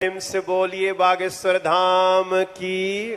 प्रेम से बोलिए बागेश्वर धाम की।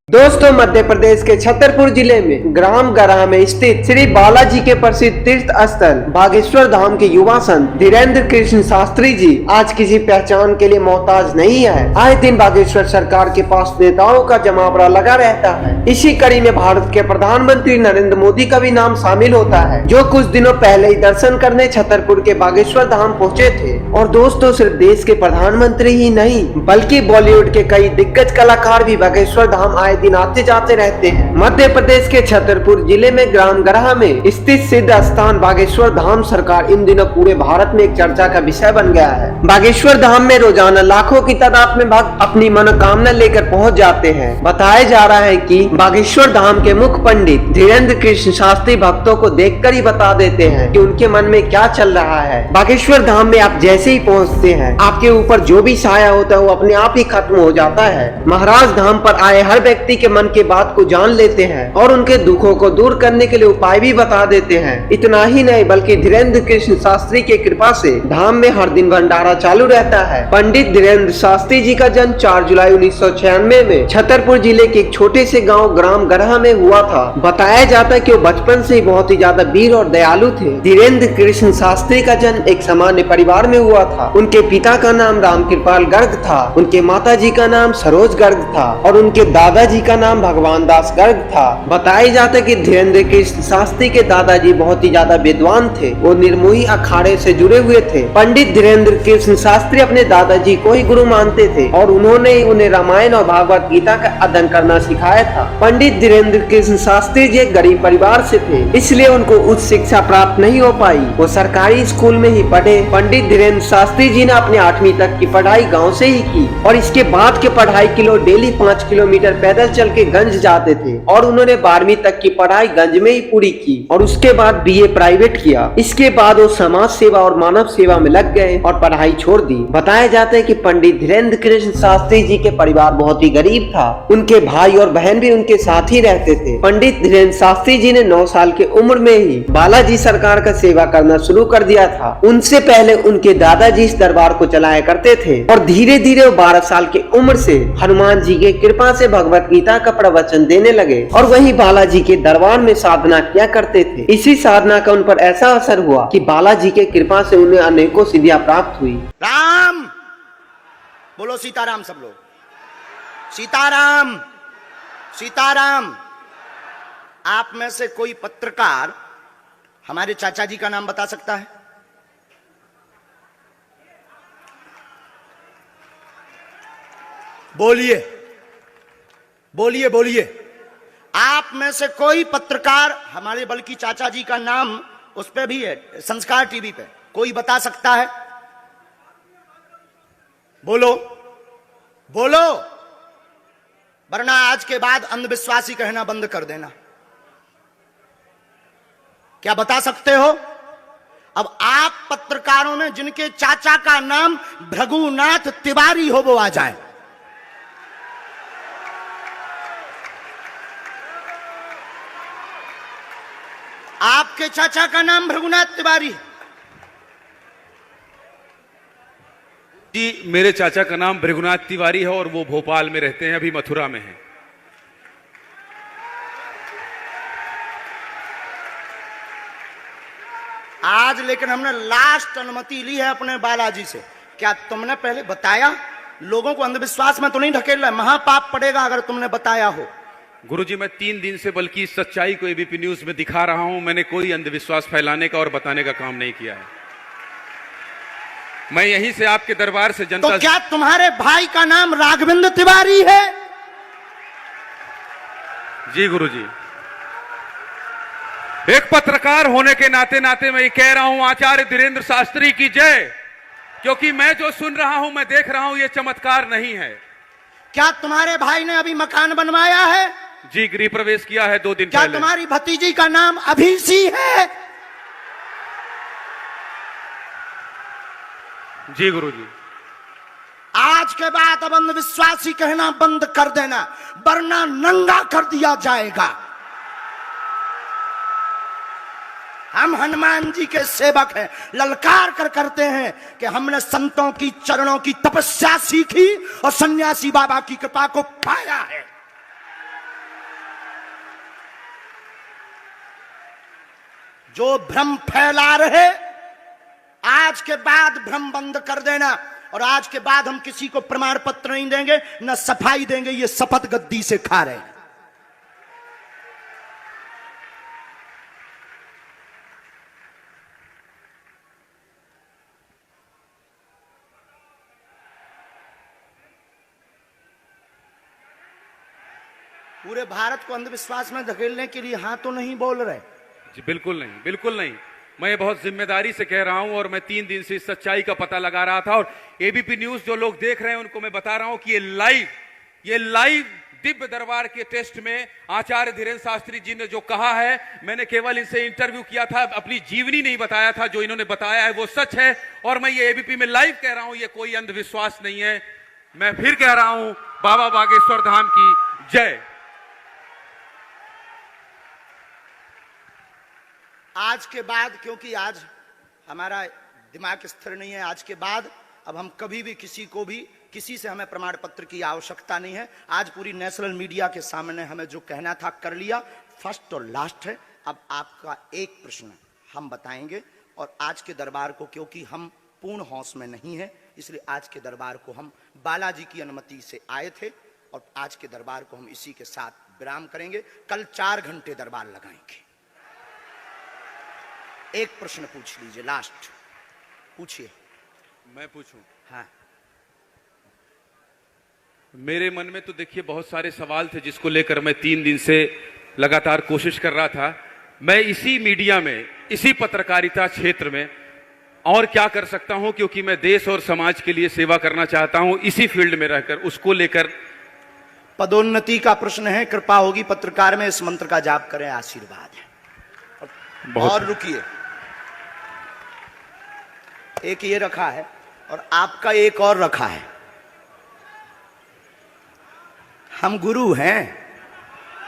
दोस्तों, मध्य प्रदेश के छतरपुर जिले में ग्राम गराह में स्थित श्री बालाजी के प्रसिद्ध तीर्थ स्थल बागेश्वर धाम के युवा संत धीरेन्द्र कृष्ण शास्त्री जी आज किसी पहचान के लिए मोहताज नहीं है। आए दिन बागेश्वर सरकार के पास नेताओं का जमावड़ा लगा रहता है। इसी कड़ी में भारत के प्रधानमंत्री नरेंद्र मोदी का भी नाम शामिल होता है, जो कुछ दिनों पहले ही दर्शन करने छतरपुर के बागेश्वर धाम पहुँचे थे। और दोस्तों, सिर्फ देश के प्रधानमंत्री ही नहीं बल्कि बॉलीवुड के कई दिग्गज कलाकार भी बागेश्वर धाम आए दिन आते जाते रहते हैं। मध्य प्रदेश के छतरपुर जिले में ग्राम गराह में स्थित सिद्ध स्थान बागेश्वर धाम सरकार इन दिनों पूरे भारत में एक चर्चा का विषय बन गया है। बागेश्वर धाम में रोजाना लाखों की तादाद में भक्त अपनी मनोकामना लेकर पहुंच जाते हैं। बताया जा रहा है कि बागेश्वर धाम के मुख्य पंडित धीरेन्द्र कृष्ण शास्त्री भक्तों को देखकर ही बता देते हैं कि उनके मन में क्या चल रहा है। बागेश्वर धाम में आप जैसे ही पहुंचते हैं, आपके ऊपर जो भी साया होता है वो अपने आप ही खत्म हो जाता है। महाराज धाम पर आए हर व्यक्ति के मन के बात को जान लेते हैं और उनके दुखों को दूर करने के लिए उपाय भी बता देते हैं। इतना ही नहीं बल्कि धीरेन्द्र कृष्ण शास्त्री के कृपा से धाम में हर दिन भंडारा चालू रहता है। पंडित धीरेन्द्र शास्त्री जी का जन्म 4 जुलाई 1996 में छतरपुर जिले के एक छोटे से गांव ग्राम गराह में हुआ था। बताया जाता है कि वो बचपन से ही बहुत ही ज्यादा वीर और दयालु थे। धीरेन्द्र कृष्ण शास्त्री का जन्म एक सामान्य परिवार में हुआ था। उनके पिता का नाम रामकृपाल गर्ग था, उनके माता जी का नाम सरोज गर्ग था और उनके दादाजी का नाम भगवान दास गर्ग था। बताया जाता है कि धीरेन्द्र कृष्ण शास्त्री के दादाजी बहुत ही ज्यादा विद्वान थे। वो निर्मोही अखाड़े से जुड़े हुए थे। पंडित धीरेन्द्र कृष्ण शास्त्री अपने दादाजी को ही गुरु मानते थे और उन्होंने उन्हें रामायण और भागवत गीता का अध्ययन करना सिखाया था। पंडित धीरेन्द्र कृष्ण शास्त्री जी एक गरीब परिवार से थे, इसलिए उनको उच्च शिक्षा प्राप्त नहीं हो पाई। वो सरकारी स्कूल में ही पढ़े। पंडित धीरेन्द्र शास्त्री जी ने अपने 8वीं तक की पढ़ाई गाँव से ही की और इसके बाद के पढ़ाई के लिए डेली 5 किलोमीटर पैदल चल के गंज जाते थे और उन्होंने 12वीं तक की पढ़ाई गंज में ही पूरी की और उसके बाद बीए प्राइवेट किया। इसके बाद वो समाज सेवा और मानव सेवा में लग गए और पढ़ाई छोड़ दी। बताया जाता है कि पंडित धीरेन्द्र कृष्ण शास्त्री जी के परिवार बहुत ही गरीब था। उनके भाई और बहन भी उनके साथ ही रहते थे। पंडित धीरेन्द्र शास्त्री जी ने 9 साल की उम्र में ही बालाजी सरकार का सेवा करना शुरू कर दिया था। उनसे पहले उनके दादाजी इस दरबार को चलाया करते थे और धीरे धीरे वो 12 साल की उम्र से हनुमान जी के कृपा से भगवत गीता का प्रवचन देने लगे और वहीं बालाजी के दरबार में साधना किया करते थे। इसी साधना का उन पर ऐसा असर हुआ कि बालाजी के कृपा से उन्हें अनेकों सिद्धियां प्राप्त हुई। राम बोलो, सीताराम सब लोग, सीताराम सीताराम। आप में से कोई पत्रकार हमारे चाचा जी का नाम बता सकता है? बोलिए बोलिए बोलिए। आप में से कोई पत्रकार हमारे बल्कि चाचा जी का नाम उस पे भी है, संस्कार टीवी पे, कोई बता सकता है? बोलो बोलो, वरना आज के बाद अंधविश्वासी कहना बंद कर देना। क्या बता सकते हो? अब आप पत्रकारों में जिनके चाचा का नाम भृगुनाथ तिवारी हो वो आ जाए। आपके चाचा का नाम भृगुनाथ तिवारी? जी, मेरे चाचा का नाम भृगुनाथ तिवारी है और वो भोपाल में रहते हैं, अभी मथुरा में हैं। आज लेकिन हमने लास्ट अनुमति ली है अपने बालाजी से। क्या तुमने पहले बताया? लोगों को अंधविश्वास में तो नहीं ढकेल रहा, महापाप पड़ेगा अगर तुमने बताया हो। गुरुजी, मैं 3 दिन से बल्कि सच्चाई को एबीपी न्यूज में दिखा रहा हूं। मैंने कोई अंधविश्वास फैलाने का और बताने का काम नहीं किया है। मैं यहीं से आपके दरबार से जनता। तो क्या तुम्हारे भाई का नाम राघवेंद्र तिवारी है? जी गुरुजी, एक पत्रकार होने के नाते नाते मैं ये कह रहा हूं, आचार्य धीरेन्द्र शास्त्री की जय। क्योंकि मैं जो सुन रहा हूं, मैं देख रहा हूं, ये चमत्कार नहीं है। क्या तुम्हारे भाई ने अभी मकान बनवाया है? जी, गृह प्रवेश किया है 2 दिन क्या पहले। तुम्हारी भतीजी का नाम अभिषी है? जी गुरुजी। आज के बाद अब अंधविश्वासी कहना बंद कर देना, वरना नंगा कर दिया जाएगा। हम हनुमान जी के सेवक हैं, ललकार कर करते हैं कि हमने संतों की चरणों की तपस्या सीखी और सन्यासी बाबा की कृपा को पाया है। जो भ्रम फैला रहे, आज के बाद भ्रम बंद कर देना। और आज के बाद हम किसी को प्रमाण पत्र नहीं देंगे, न सफाई देंगे, ये शपथ गद्दी से खा रहे हैं। पूरे भारत को अंधविश्वास में धकेलने के लिए हाँ तो नहीं बोल रहे जी, बिल्कुल नहीं, बिल्कुल नहीं। मैं बहुत जिम्मेदारी से कह रहा हूं और मैं 3 दिन से इस सच्चाई का पता लगा रहा था। और एबीपी न्यूज जो लोग देख रहे हैं उनको मैं बता रहा हूं कि ये लाइव दिव्य दरबार के टेस्ट में आचार्य धीरेन्द्र शास्त्री जी ने जो कहा है, मैंने केवल इनसे इंटरव्यू किया था, अपनी जीवनी नहीं बताया था। जो इन्होंने बताया है वो सच है और मैं ये एबीपी में लाइव कह रहा हूं, ये कोई अंधविश्वास नहीं है। मैं फिर कह रहा हूं, बाबा बागेश्वर धाम की जय। आज के बाद, क्योंकि आज हमारा दिमाग स्थिर नहीं है, आज के बाद अब हम कभी भी किसी से हमें प्रमाण पत्र की आवश्यकता नहीं है। आज पूरी नेशनल मीडिया के सामने हमें जो कहना था कर लिया, फर्स्ट और लास्ट है। अब आपका एक प्रश्न हम बताएंगे और आज के दरबार को, क्योंकि हम पूर्ण होश में नहीं है, इसलिए आज के दरबार को हम बालाजी की अनुमति से आए थे और आज के दरबार को हम इसी के साथ विराम करेंगे। कल 4 घंटे दरबार लगाएंगे। एक प्रश्न पूछ लीजिए, लास्ट पूछिए। मैं पूछूं? हाँ। मेरे मन में तो देखिए बहुत सारे सवाल थे जिसको लेकर मैं 3 दिन से लगातार कोशिश कर रहा था। मैं इसी मीडिया में, इसी पत्रकारिता क्षेत्र में और क्या कर सकता हूं, क्योंकि मैं देश और समाज के लिए सेवा करना चाहता हूं इसी फील्ड में रहकर, उसको लेकर। पदोन्नति का प्रश्न है, कृपा होगी पत्रकार में, इस मंत्र का जाप करें, आशीर्वाद है। और रुकिए, एक ये रखा है और आपका एक और रखा है। हम गुरु हैं,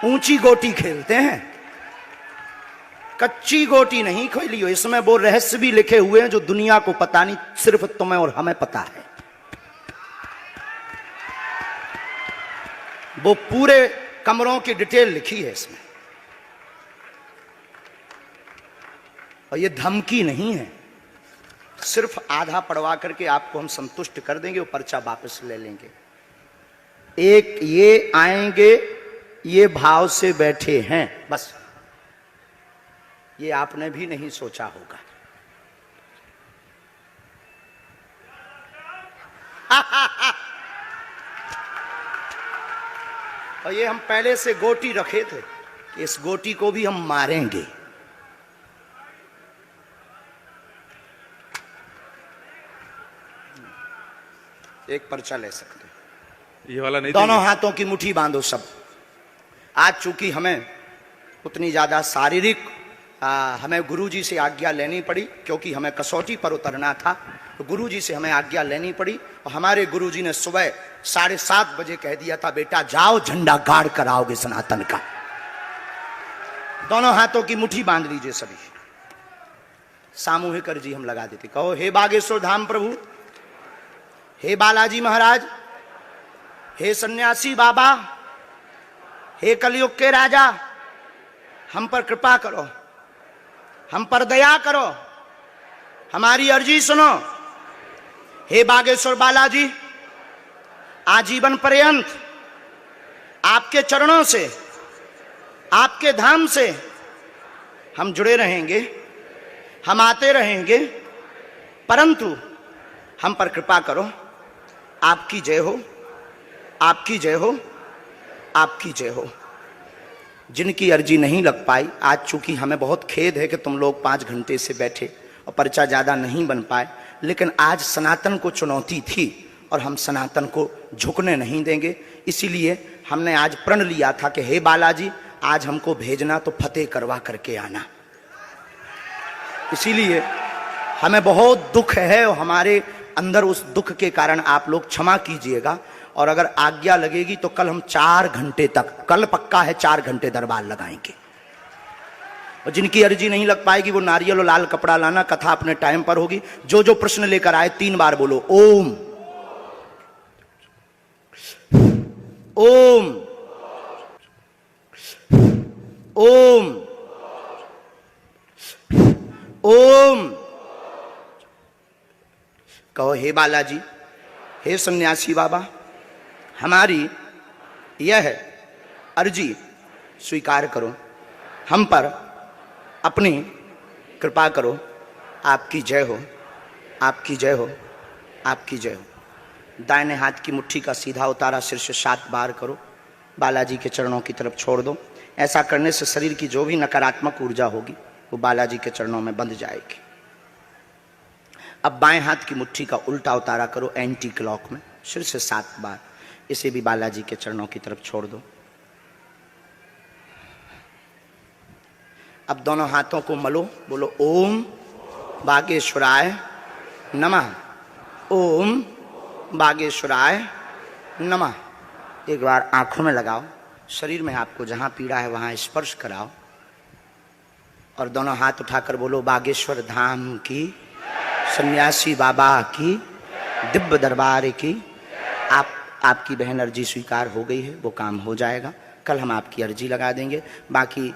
ऊंची गोटी खेलते हैं, कच्ची गोटी नहीं खेली हो। इसमें वो रहस्य भी लिखे हुए हैं जो दुनिया को पता नहीं, सिर्फ तुम्हें और हमें पता है। वो पूरे कमरों की डिटेल लिखी है इसमें, और ये धमकी नहीं है। सिर्फ आधा पढ़वा करके आपको हम संतुष्ट कर देंगे, वो पर्चा वापस ले लेंगे। एक ये आएंगे, ये भाव से बैठे हैं, बस ये आपने भी नहीं सोचा होगा। और ये हम पहले से गोटी रखे थे कि इस गोटी को भी हम मारेंगे। एक पर्चा ले सकते हैं, ये वाला नहीं, दोनों हाथों की मुट्ठी बांधो सब। आज चूंकि हमें उतनी ज्यादा शारीरिक हमें गुरुजी से आज्ञा लेनी पड़ी, क्योंकि हमें कसौटी पर उतरना था, तो गुरुजी से हमें आज्ञा लेनी पड़ी। और हमारे गुरुजी ने सुबह 7:30 बजे कह दिया था, बेटा जाओ झंडा गाड़ कर आओगे सनातन का। दोनों हाथों की मुट्ठी बांध लीजिए सभी। सामूहिक अर्जी हम लगा देते, कहो हे बागेश्वर धाम प्रभु, हे बालाजी महाराज, हे सन्यासी बाबा, हे कलयुग के राजा, हम पर कृपा करो, हम पर दया करो, हमारी अर्जी सुनो। हे बागेश्वर बालाजी, आजीवन पर्यंत आपके चरणों से, आपके धाम से हम जुड़े रहेंगे, हम आते रहेंगे, परंतु हम पर कृपा करो। आपकी जय हो, आपकी जय हो, आपकी जय हो। जिनकी अर्जी नहीं लग पाई, आज चूंकि हमें बहुत खेद है कि तुम लोग 5 घंटे से बैठे और पर्चा ज़्यादा नहीं बन पाए, लेकिन आज सनातन को चुनौती थी और हम सनातन को झुकने नहीं देंगे। इसीलिए हमने आज प्रण लिया था कि हे बालाजी, आज हमको भेजना तो फतेह करवा करके आना। इसीलिए हमें बहुत दुख है और हमारे अंदर उस दुख के कारण आप लोग क्षमा कीजिएगा। और अगर आज्ञा लगेगी तो कल हम 4 घंटे तक, कल पक्का है 4 घंटे दरबार लगाएंगे। और जिनकी अर्जी नहीं लग पाएगी वो नारियल और लाल कपड़ा लाना, कथा अपने टाइम पर होगी। जो जो प्रश्न लेकर आए 3 बार बोलो ओम ओम ओम ओम। कहो हे बालाजी, हे सन्यासी बाबा, हमारी यह अर्जी स्वीकार करो, हम पर अपनी कृपा करो। आपकी जय हो, आपकी जय हो, आपकी जय हो। दाहिने हाथ की मुट्ठी का सीधा उतारा सिर से 7 बार करो, बालाजी के चरणों की तरफ छोड़ दो। ऐसा करने से शरीर की जो भी नकारात्मक ऊर्जा होगी वो बालाजी के चरणों में बंध जाएगी। अब बाएं हाथ की मुट्ठी का उल्टा उतारा करो एंटी क्लॉक में, सिर से 7 बार, इसे भी बालाजी के चरणों की तरफ छोड़ दो। अब दोनों हाथों को मलो, बोलो ओम बागेश्वराय नमः, ओम बागेश्वराय नमः। एक बार आंखों में लगाओ, शरीर में आपको जहां पीड़ा है वहां स्पर्श कराओ और दोनों हाथ उठाकर बोलो बागेश्वर धाम की, सन्यासी बाबा की, दिव्य दरबार की। आपकी बहन अर्जी स्वीकार हो गई है, वो काम हो जाएगा। कल हम आपकी अर्जी लगा देंगे। बाकी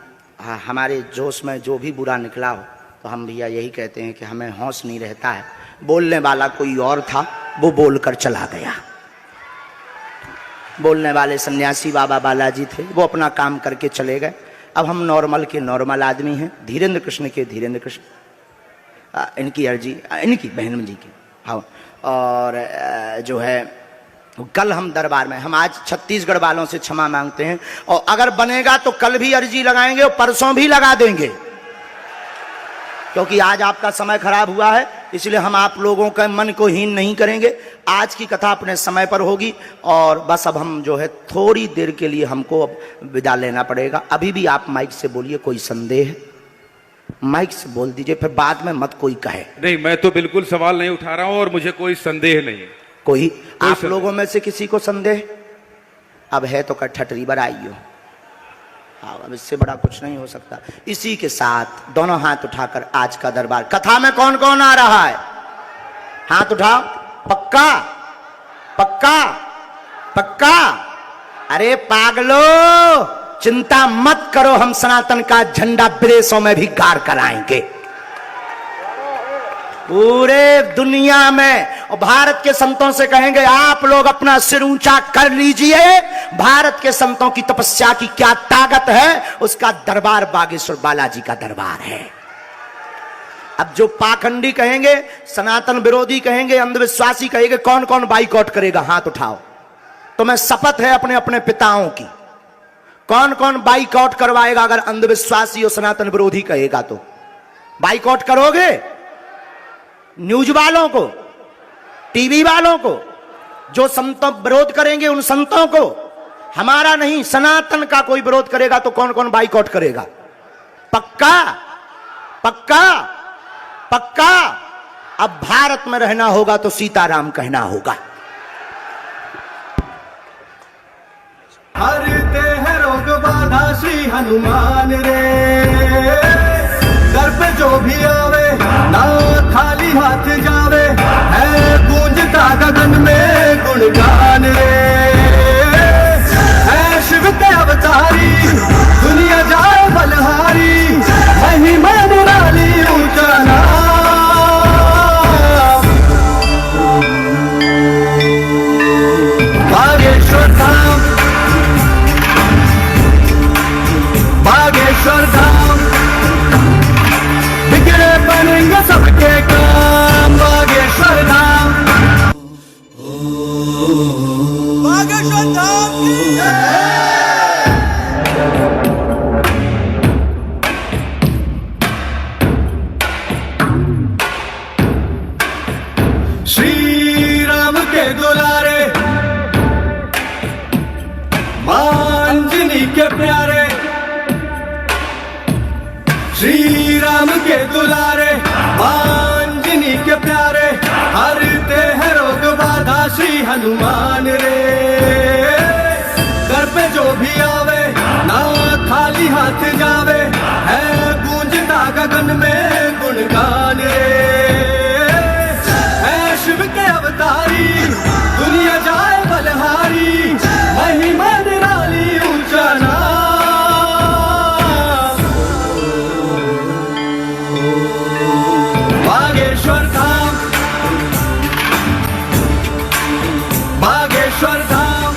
हमारे जोश में जो भी बुरा निकला हो तो हम भैया यही कहते हैं कि हमें होश नहीं रहता है। बोलने वाला कोई और था, वो बोलकर चला गया। बोलने वाले सन्यासी बाबा बालाजी थे, वो अपना काम करके चले गए। अब हम नॉर्मल के नॉर्मल आदमी हैं, धीरेन्द्र कृष्ण के धीरेन्द्र कृष्ण। इनकी अर्जी, इनकी बहन जी की, हाँ। और जो है कल हम दरबार में, हम आज छत्तीसगढ़ वालों से क्षमा मांगते हैं और अगर बनेगा तो कल भी अर्जी लगाएंगे और परसों भी लगा देंगे, क्योंकि आज आपका समय खराब हुआ है, इसलिए हम आप लोगों के मन को हीन नहीं करेंगे। आज की कथा अपने समय पर होगी और बस अब हम जो है थोड़ी देर के लिए हमको अब विदा लेना पड़ेगा। अभी भी आप माइक से बोलिए, कोई संदेह माइक से बोल दीजिए, फिर बाद में मत कोई कहे। नहीं, मैं तो बिल्कुल सवाल नहीं उठा रहा हूं और मुझे कोई संदेह नहीं है। कोई आप लोगों में से किसी को संदेह? अब है तो ठटरी बराइयो। हाँ, अब इससे बड़ा कुछ नहीं हो सकता। इसी के साथ दोनों हाथ उठाकर आज का दरबार, कथा में कौन कौन आ रहा है हाथ उठाओ। पक्का पक्का पक्का? अरे पागलो, चिंता मत करो, हम सनातन का झंडा विदेशों में भी गाड़ कर आएंगे, पूरे दुनिया में। और भारत के संतों से कहेंगे आप लोग अपना सिर ऊंचा कर लीजिए, भारत के संतों की तपस्या की क्या ताकत है, उसका दरबार बागेश्वर बालाजी का दरबार है। अब जो पाखंडी कहेंगे, सनातन विरोधी कहेंगे, अंधविश्वासी कहेंगे, कौन कौन बाइकआउट करेगा हाथ उठाओ। तो मैं शपथ है अपने अपने पिताओं की, कौन कौन बाइकआउट करवाएगा अगर अंधविश्वासी और सनातन विरोधी कहेगा तो? बाइकआउट करोगे? न्यूज वालों को, टीवी वालों को, जो संतों विरोध करेंगे उन संतों को, हमारा नहीं सनातन का कोई विरोध करेगा तो कौन कौन बाइकआउट करेगा? पक्का पक्का पक्का? अब भारत में रहना होगा तो सीताराम कहना होगा। हरते हैं रोग बाधा श्री हनुमान रे, दर पे जो भी आवे ना खाली हाथ जावे, है गूंजता गगन में गुणगान रे। है शिव के अवतारी, दुनिया जाए बलहारी, महिमा निराली ऊंचा नाम। बागेश्वर धाम, बागेश्वर धाम, बिगड़े बनेंगे सबके काम। बागेश्वर धाम, बागेश्वर धाम की श्री राम के दुलारे, मांजनी के प्यारे, श्री राम के दुलारे, मांजनी के प्यारे, हरते हैं रोग बाधा श्री हनुमान रे। घर पे जो भी आवे ना खाली हाथ जावे, है गगन में गुणगान रे। है शिव के अवतारी दुनिया जाए बलहारी, महिमा निराली ऊंचा नाम। बागेश्वर धाम, बागेश्वर धाम,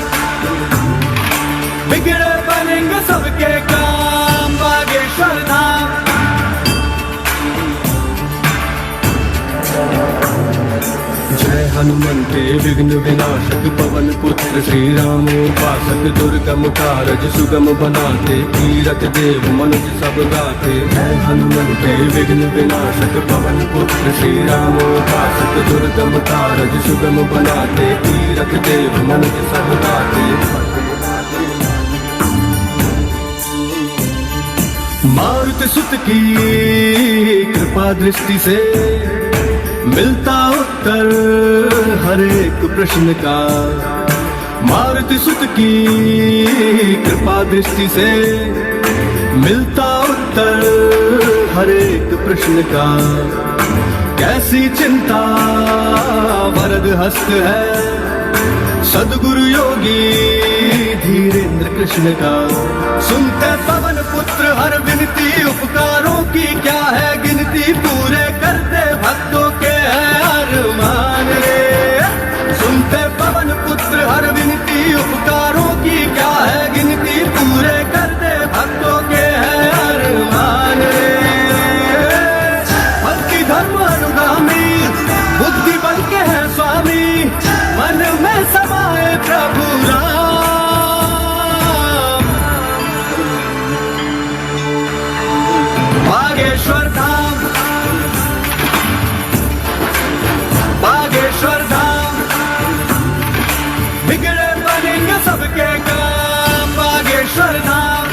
बिगड़े बनेंगे सबके काम। बागेश्वर धाम, जय हनुमंते विघ्न विनाशक पवन पुत्र श्री राम। उपासक दुर्गम कारज सुगम बनाते, तीरथ देव मनुज सब गाते। जय हनुमंते विघ्न विनाशक पवन पुत्र श्री राम। उपासक दुर्गम कारज सुगम बनाते, तीरथ देव मनुज सब गाते। मारुति सुत की कृपा दृष्टि से मिलता उत्तर हर एक प्रश्न का। मारुति सुत की कृपा दृष्टि से मिलता उत्तर हर एक प्रश्न का। कैसी चिंता वरद हस्त है सद्गुरु योगी धीरेन्द्र कृष्ण का। सुनते पवन पुत्र हर विनती, उपकारों की क्या है गिनती। पूरे करते भक्तों के है अरमान रे। सुनते पवन पुत्र हर विनती, उपकारों की क्या है गिनती। पूरे करते भक्तों के है अरमान रे। भक्ति धर्म अनुगामी, बुद्धि बल के है स्वामी। मन में समाए प्रभु राम। बागेश्वर धाम, बागेश्वर धाम, बिगड़े बनेंगे सबके काम। बागेश्वर धाम,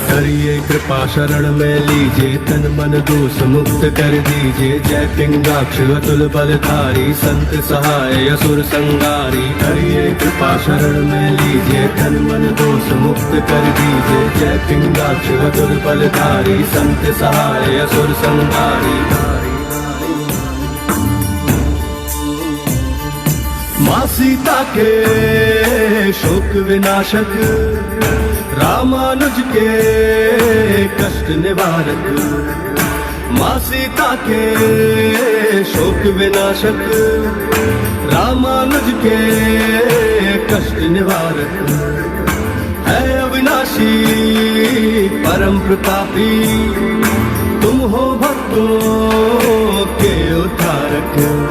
करिए कृपा शरण में लीजिए, तन मन दोष मुक्त कर दीजिए। जय पिंगाक्ष अतुल बलधारी, संत सहाय असुर संगारी। करिए कृपा शरण में लीजिए, तन मन दोष मुक्त कर दीजिए। जय पिंगाक्ष अतुल बलधारी, संत सहाय असुर संगारी। माँ सीता के शोक विनाशक, रामानुज के कष्ट निवारक। माँ सीता के शोक विनाशक, रामानुज के कष्ट निवारक। है अविनाशी परम प्रतापी, तुम हो भक्तों के उद्धारक।